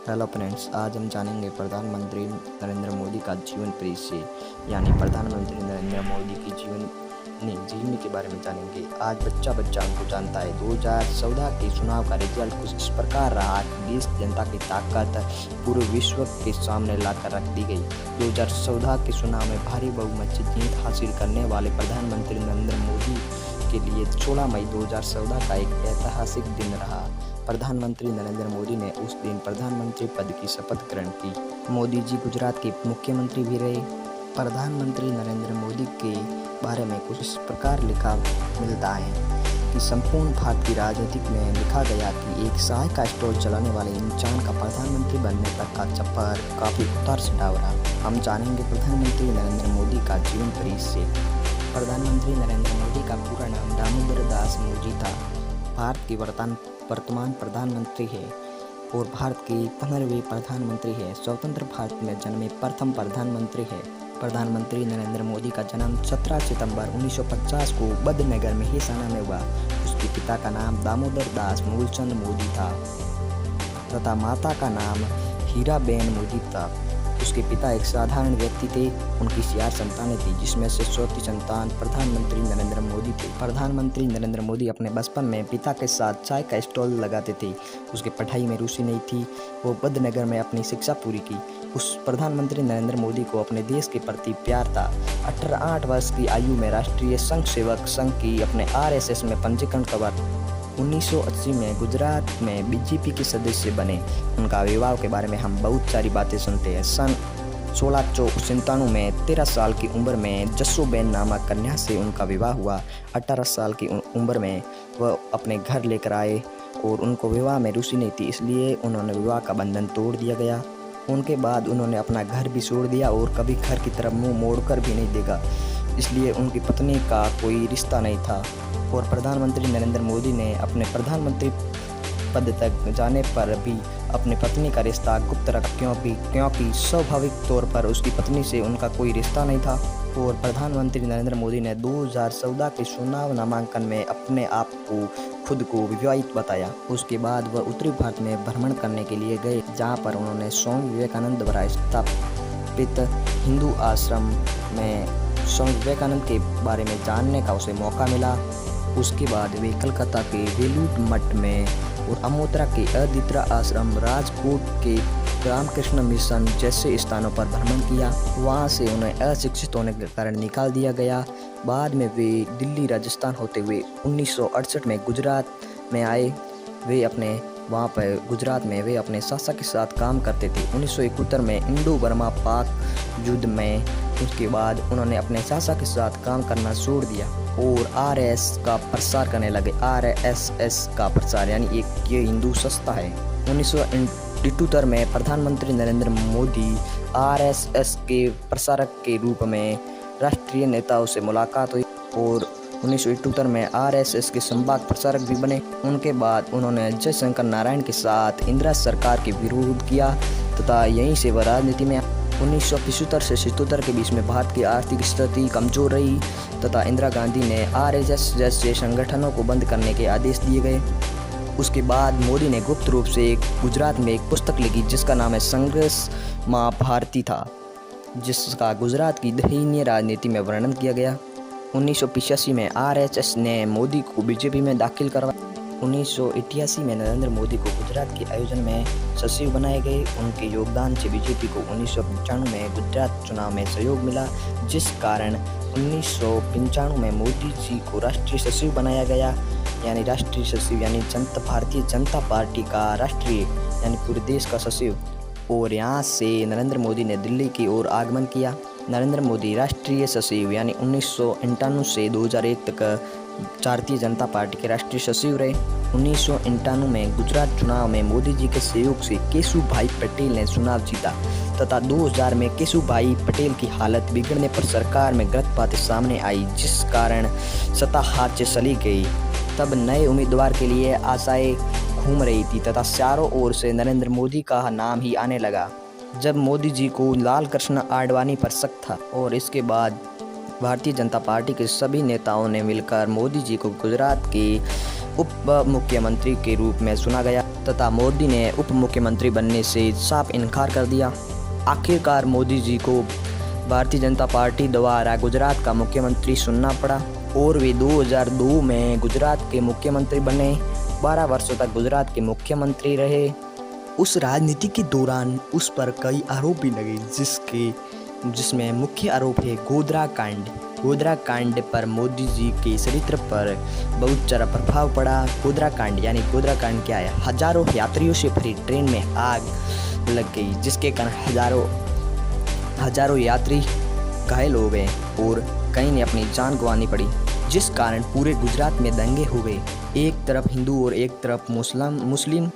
Hello friends, आज हम जानेंगे प्रधानमंत्री नरेंद्र मोदी का जीवन परिचय यानी प्रधानमंत्री नरेंद्र मोदी की जीवनी के बारे में जानेंगे। आज बच्चा उनको जानता है। 2014 के चुनाव का रिजल्ट कुछ इस प्रकार रहा कि देश जनता की ताकत पूरे विश्व के सामने लाकर रख दी गई। 2014 के चुनाव में भारी बहुमत से जीत हासिल करने वाले प्रधानमंत्री नरेंद्र मोदी के लिए 16 मई 2014 का एक ऐतिहासिक दिन रहा। प्रधानमंत्री नरेंद्र मोदी ने उस दिन प्रधानमंत्री पद की शपथ ग्रहण की। मोदी जी गुजरात के मुख्यमंत्री भी रहे। प्रधानमंत्री नरेंद्र मोदी के बारे में कुछ इस प्रकार लिखा मिलता है कि संपूर्ण भारत की राजनीति में लिखा गया कि एक चाय का स्टॉल चलाने वाले इंसान का प्रधानमंत्री बनने तक का सफर काफी उतार चढ़ाव रहा। हम जानेंगे प्रधानमंत्री नरेंद्र मोदी का जीवन परिचय। प्रधानमंत्री नरेंद्र मोदी का पूरा नाम दामोदर दास मोदी था। भारत के वर्तमान प्रधानमंत्री है और भारत के 15वें प्रधानमंत्री है। स्वतंत्र भारत में जन्मे प्रथम प्रधानमंत्री है। प्रधानमंत्री नरेंद्र मोदी का जन्म 17 सितंबर 1950 को बदनगर में हिसाना में हुआ। उसके पिता का नाम दामोदर दास मूलचंद मोदी था तथा माता का नाम हीराबेन मोदी था। उसके पिता एक साधारण व्यक्ति थे। उनकी 4 संतानें थी, जिसमें से चौथी संतान प्रधानमंत्री नरेंद्र मोदी थे। प्रधानमंत्री नरेंद्र मोदी अपने बचपन में पिता के साथ चाय का स्टॉल लगाते थे। उसकी पढ़ाई में रुचि नहीं थी। वो बदनगर में अपनी शिक्षा पूरी की। उस प्रधानमंत्री नरेंद्र मोदी को अपने देश के प्रति प्यार था। 8 वर्ष की आयु में राष्ट्रीय संघ सेवक संघ की अपने RSS में पंजीकरण करवा 1980 में गुजरात में बीजेपी के सदस्य बने। उनका विवाह के बारे में हम बहुत सारी बातें सुनते हैं। सन 1697 में 13 साल की उम्र में जस्सोबेन नामक कन्या से उनका विवाह हुआ। 18 साल की उम्र में वह अपने घर लेकर आए और उनको विवाह में रुचि नहीं थी, इसलिए उन्होंने विवाह का बंधन तोड़ दिया गया। उनके बाद उन्होंने अपना घर भी छोड़ दिया और कभी घर की तरफ मुंह मोड़कर भी नहीं देखा, इसलिए उनकी पत्नी का कोई रिश्ता नहीं था। और प्रधानमंत्री नरेंद्र मोदी ने अपने प्रधानमंत्री पद तक जाने पर भी अपनी पत्नी का रिश्ता गुप्त रखा, क्योंकि स्वाभाविक तौर पर उसकी पत्नी से उनका कोई रिश्ता नहीं था। और प्रधानमंत्री नरेंद्र मोदी ने 2014 के चुनाव नामांकन में अपने आप को खुद को विवाहित बताया। उसके बाद वह उत्तरी भारत में भ्रमण करने के लिए गए, जहाँ पर उन्होंने स्वामी विवेकानंद द्वारा स्थापित हिंदू आश्रम में स्वामी विवेकानंद के बारे में जानने का उसे मौका मिला। उसके बाद वे कलकत्ता के वेलूर मठ में और अमोत्रा के अद्वितीय आश्रम, राजकोट के रामकृष्ण मिशन जैसे स्थानों पर भ्रमण किया। वहां से उन्हें अशिक्षित होने के कारण निकाल दिया गया। बाद में वे दिल्ली राजस्थान होते हुए 1968 में गुजरात में आए। गुजरात में वे अपने शासक के साथ काम करते थे। 1971 में इंडो बर्मा पाक युद्ध में उसके बाद उन्होंने अपने शासक के साथ काम करना छोड़ दिया और RS का प्रसार करने लगे। RSS का प्रसार यानी एक ये हिंदू संस्था है। 1978 में प्रधानमंत्री नरेंद्र मोदी RSS के प्रसारक के रूप में राष्ट्रीय नेताओं से मुलाकात हुई और 1978 में RSS के संभाग प्रसारक भी बने। उनके बाद उन्होंने जयशंकर नारायण के साथ इंदिरा सरकार के विरोध किया तथा यहीं से वह राजनीति में 1975 से 77 के बीच में भारत की आर्थिक स्थिति कमजोर रही तथा इंदिरा गांधी ने RSS जैसे संगठनों को बंद करने के आदेश दिए गए। उसके बाद मोदी ने गुप्त रूप से गुजरात में एक पुस्तक लिखी जिसका नाम है संघर्ष माँ भारती था, जिसका गुजरात की दयनीय राजनीति में वर्णन किया गया। 1985 में RSS ने मोदी को बीजेपी में दाखिल करवाया। 1988 में नरेंद्र मोदी को गुजरात के आयोजन में सचिव बनाए गए। उनके योगदान से बीजेपी को 1995 में गुजरात चुनाव में सहयोग मिला, जिस कारण 1995 में मोदी जी को राष्ट्रीय सचिव बनाया गया। यानी राष्ट्रीय सचिव यानी भारतीय जनता पार्टी का राष्ट्रीय यानी पूरे देश का सचिव। और यहाँ से नरेंद्र मोदी ने दिल्ली की ओर आगमन किया। नरेंद्र मोदी राष्ट्रीय सचिव यानी 1991 से 2001 तक भारतीय जनता पार्टी के राष्ट्रीय सचिव रहे। 1991 में गुजरात चुनाव में मोदी जी के सहयोग से केशुभाई पटेल ने चुनाव जीता तथा 2000 में केशुभाई पटेल की हालत बिगड़ने पर सरकार में गलत बातें सामने आई, जिस कारण सत्ता हाथ से चली गई। तब नए उम्मीदवार के लिए आशाएं घूम रही थी तथा चारों ओर से नरेंद्र मोदी का नाम ही आने लगा। जब मोदी जी को लाल कृष्ण आडवाणी पर शक था और इसके बाद भारतीय जनता पार्टी के सभी नेताओं ने मिलकर मोदी जी को गुजरात के उप मुख्यमंत्री के रूप में चुना गया तथा मोदी ने उप मुख्यमंत्री बनने से साफ इनकार कर दिया। आखिरकार मोदी जी को भारतीय जनता पार्टी द्वारा गुजरात का मुख्यमंत्री चुनना पड़ा और वे 2002 में गुजरात के मुख्यमंत्री बने। 12 वर्षों तक गुजरात के मुख्यमंत्री रहे। उस राजनीति के दौरान उस पर कई आरोप भी लगे, जिसमें मुख्य आरोप है गोधरा कांड। गोधरा कांड पर मोदी जी के चरित्र पर बहुत सारा प्रभाव पड़ा। गोधरा कांड यानी गोधरा कांड क्या है? हजारों यात्रियों से भरी ट्रेन में आग लग गई, जिसके कारण हजारों यात्री घायल हो गए और कई ने अपनी जान गंवानी पड़ी, जिस कारण पूरे गुजरात में दंगे हो गए। एक तरफ हिंदू और एक तरफ मुस्लिम